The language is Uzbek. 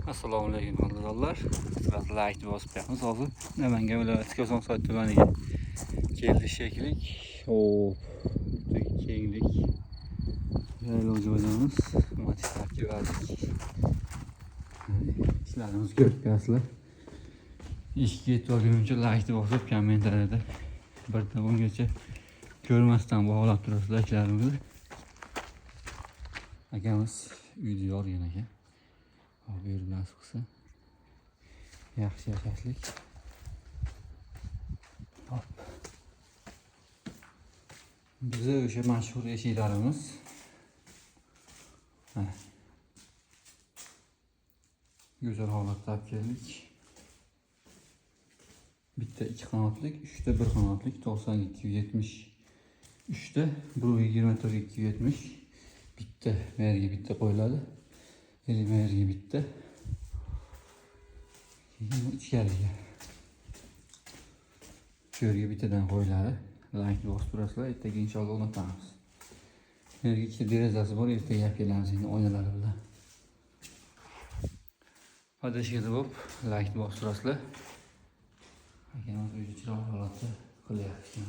Assalomu alaykum hozirlar. Biz like bosib qo'yamiz hozir. Namanga viloyati Kosonsoy tumaniga keldi shekilli. Kenglik. Yaylovchi joyimiz. Motivasiya verdik. İşlerimiz ko'rib İşga yetib like bosib kommentariyada birdan ungacha ko'rmasdan bog'lab turasizlar ishlarimizni. Akamiz uyda yorgan ekan. Buyurun nasib qilsa. Yaxshi yashashlik. Hop. Bize o'sha mashhur eshiklarimiz. Güzel holatda olib keldik. Bitta 2 qanotlik, 3ta 1 qanotlik 90-270. 3ta 124-270. Bitta merga bitta qo'yiladi. Merga bitta. Ichkariga. Sho'rga bittadan qo'yiladi. Like bosib turasizlar, ertaga inshaalloh unutamiz. Merga ikkita derazasi bor, ertaga olib kelamiz endi oynalari bilan. Adashganda bo'lib, like bosib turasizlar. Akamiz uyda chiroyli holatda qilyapti.